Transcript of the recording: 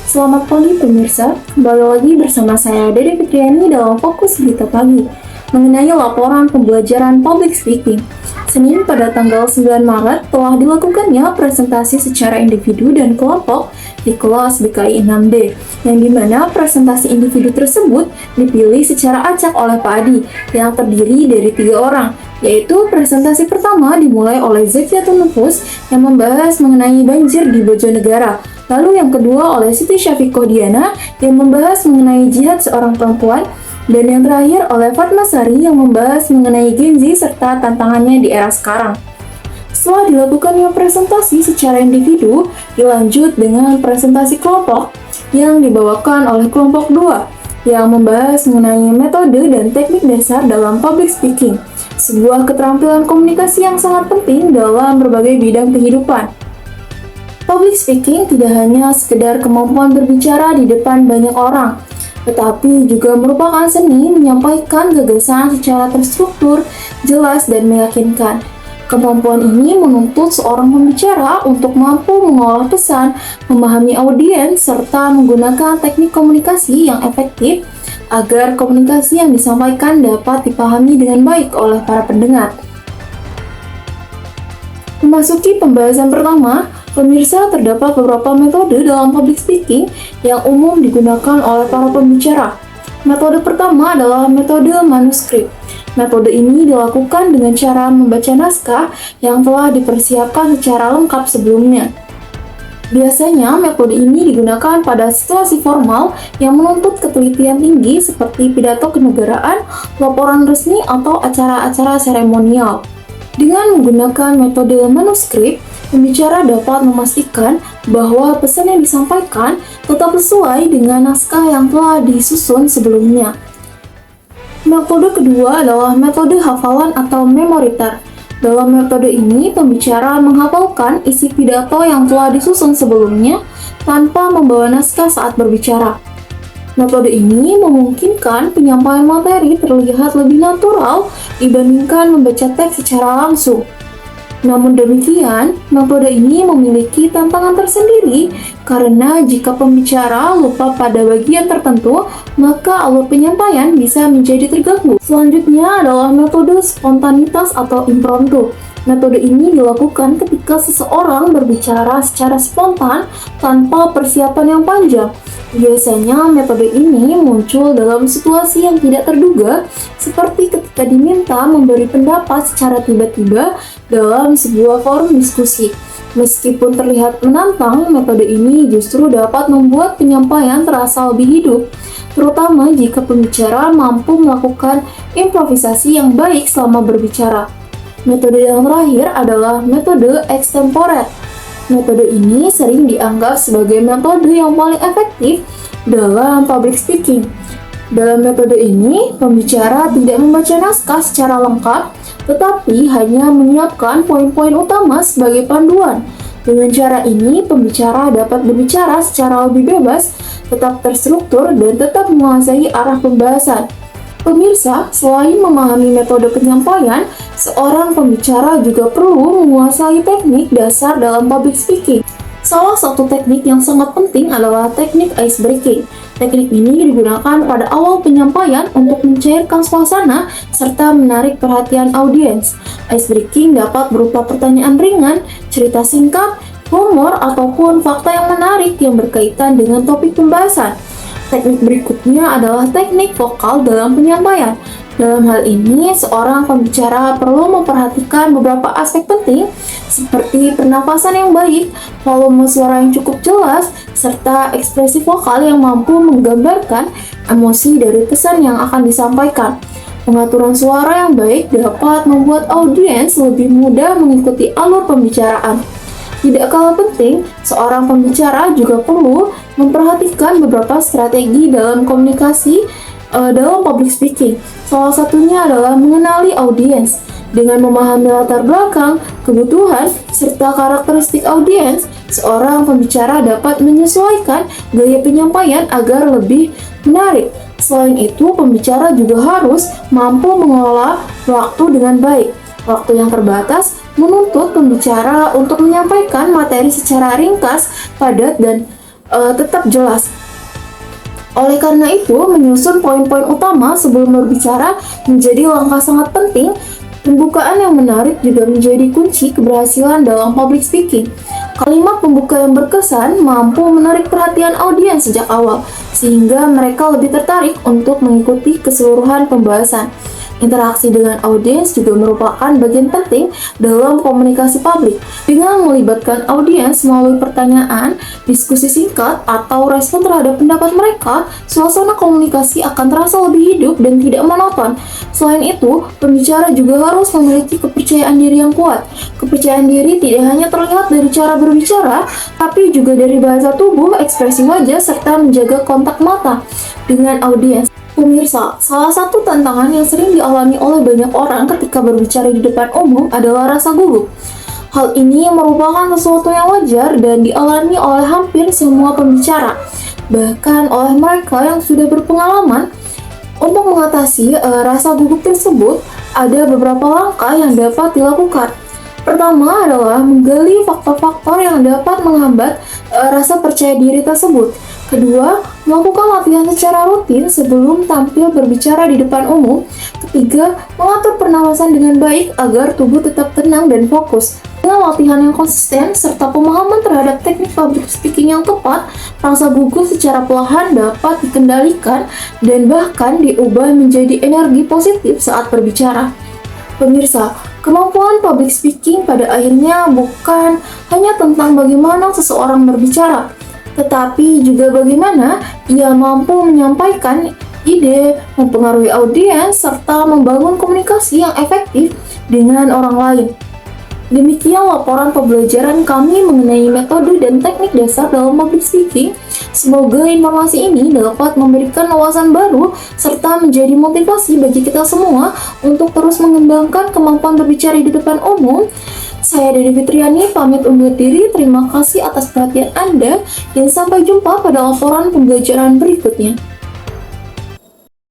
Selamat pagi pemirsa, kembali lagi bersama saya Dede Fitriani dalam Fokus Berita Pagi mengenai laporan pembelajaran public speaking. Senin pada tanggal 9 Maret telah dilakukannya presentasi secara individu dan kelompok di kelas BKI 6D, yang dimana presentasi individu tersebut dipilih secara acak oleh Pak Adi yang terdiri dari 3 orang, yaitu presentasi pertama dimulai oleh Zekiatun Nufus yang membahas mengenai banjir di Bojonegara. Lalu yang kedua oleh Siti Syafiqoh Diana yang membahas mengenai jihad seorang perempuan, dan yang terakhir oleh Fatma Sari yang membahas mengenai Gen Z serta tantangannya di era sekarang. Setelah dilakukannya presentasi secara individu, dilanjut dengan presentasi kelompok yang dibawakan oleh kelompok 2 yang membahas mengenai metode dan teknik dasar dalam public speaking, sebuah keterampilan komunikasi yang sangat penting dalam berbagai bidang kehidupan. Public speaking tidak hanya sekedar kemampuan berbicara di depan banyak orang, tetapi juga merupakan seni menyampaikan gagasan secara terstruktur, jelas, dan meyakinkan. Kemampuan ini menuntut seorang pembicara untuk mampu mengolah pesan, memahami audiens, serta menggunakan teknik komunikasi yang efektif agar komunikasi yang disampaikan dapat dipahami dengan baik oleh para pendengar. Memasuki pembahasan pertama, pemirsa, terdapat beberapa metode dalam public speaking yang umum digunakan oleh para pembicara. Metode pertama adalah metode manuskrip. Metode ini dilakukan dengan cara membaca naskah yang telah dipersiapkan secara lengkap sebelumnya. Biasanya, metode ini digunakan pada situasi formal yang menuntut ketelitian tinggi seperti pidato kenegaraan, laporan resmi, atau acara-acara seremonial. Dengan menggunakan metode manuskrip, pembicara dapat memastikan bahwa pesan yang disampaikan tetap sesuai dengan naskah yang telah disusun sebelumnya. Metode kedua adalah metode hafalan atau memoriter. Dalam metode ini, pembicara menghafalkan isi pidato yang telah disusun sebelumnya tanpa membawa naskah saat berbicara. Metode ini memungkinkan penyampaian materi terlihat lebih natural dibandingkan membaca teks secara langsung. Namun demikian, metode ini memiliki tantangan tersendiri karena jika pembicara lupa pada bagian tertentu, maka alur penyampaian bisa menjadi terganggu. Selanjutnya adalah metode spontanitas atau impromptu. Metode ini dilakukan ketika seseorang berbicara secara spontan tanpa persiapan yang panjang. Biasanya metode ini muncul dalam situasi yang tidak terduga, seperti ketika diminta memberi pendapat secara tiba-tiba dalam sebuah forum diskusi. Meskipun terlihat menantang, metode ini justru dapat membuat penyampaian terasa lebih hidup, terutama jika pembicara mampu melakukan improvisasi yang baik selama berbicara. Metode yang terakhir adalah metode extempore. Metode ini sering dianggap sebagai metode yang paling efektif dalam public speaking. Dalam metode ini, pembicara tidak membaca naskah secara lengkap, tetapi hanya menyiapkan poin-poin utama sebagai panduan. Dengan cara ini, pembicara dapat berbicara secara lebih bebas, tetap terstruktur, dan tetap menguasai arah pembahasan. Pemirsa, selain memahami metode penyampaian, seorang pembicara juga perlu menguasai teknik dasar dalam public speaking. Salah satu teknik yang sangat penting adalah teknik ice breaking. Teknik ini digunakan pada awal penyampaian untuk mencairkan suasana serta menarik perhatian audiens. Ice breaking dapat berupa pertanyaan ringan, cerita singkat, humor, ataupun fakta yang menarik yang berkaitan dengan topik pembahasan. Teknik berikutnya adalah teknik vokal dalam penyampaian. Dalam hal ini, seorang pembicara perlu memperhatikan beberapa aspek penting seperti pernafasan yang baik, volume suara yang cukup jelas, serta ekspresi vokal yang mampu menggambarkan emosi dari pesan yang akan disampaikan. Pengaturan suara yang baik dapat membuat audiens lebih mudah mengikuti alur pembicaraan. Tidak kalah penting, seorang pembicara juga perlu memperhatikan beberapa strategi dalam komunikasi dalam public speaking. Salah satunya adalah mengenali audiens. Dengan memahami latar belakang, kebutuhan, serta karakteristik audiens, seorang pembicara dapat menyesuaikan gaya penyampaian agar lebih menarik. Selain itu, pembicara juga harus mampu mengelola waktu dengan baik. Waktu yang terbatas menuntut pembicara untuk menyampaikan materi secara ringkas, padat, dan tetap jelas. Oleh karena itu, menyusun poin-poin utama sebelum berbicara menjadi langkah sangat penting. Pembukaan yang menarik juga menjadi kunci keberhasilan dalam public speaking. Kalimat pembuka yang berkesan mampu menarik perhatian audiens sejak awal, sehingga mereka lebih tertarik untuk mengikuti keseluruhan pembahasan. Interaksi dengan audiens juga merupakan bagian penting dalam komunikasi publik. Dengan melibatkan audiens melalui pertanyaan, diskusi singkat, atau respon terhadap pendapat mereka, suasana komunikasi akan terasa lebih hidup dan tidak monoton. Selain itu, pembicara juga harus memiliki kepercayaan diri yang kuat. Kepercayaan diri tidak hanya terlihat dari cara berbicara, tapi juga dari bahasa tubuh, ekspresi wajah, serta menjaga kontak mata dengan audiens. Pemirsa, salah satu tantangan yang sering dialami oleh banyak orang ketika berbicara di depan umum adalah rasa gugup. Hal ini merupakan sesuatu yang wajar dan dialami oleh hampir semua pembicara, bahkan oleh mereka yang sudah berpengalaman. Untuk mengatasi rasa gugup tersebut, ada beberapa langkah yang dapat dilakukan. Pertama adalah menggali faktor-faktor yang dapat menghambat rasa percaya diri tersebut. Kedua, melakukan latihan secara rutin sebelum tampil berbicara di depan umum. Ketiga, mengatur pernapasan dengan baik agar tubuh tetap tenang dan fokus. Dengan latihan yang konsisten serta pemahaman terhadap teknik public speaking yang tepat, rasa gugup secara perlahan dapat dikendalikan dan bahkan diubah menjadi energi positif saat berbicara. Pemirsa, kemampuan public speaking pada akhirnya bukan hanya tentang bagaimana seseorang berbicara, tetapi juga bagaimana ia mampu menyampaikan ide, mempengaruhi audiens, serta membangun komunikasi yang efektif dengan orang lain. Demikian laporan pembelajaran kami mengenai metode dan teknik dasar dalam public speaking. Semoga informasi ini dapat memberikan wawasan baru serta menjadi motivasi bagi kita semua untuk terus mengembangkan kemampuan berbicara di depan umum. Saya Dede Fitriani pamit undur diri. Terima kasih atas perhatian Anda dan sampai jumpa pada laporan pembelajaran berikutnya.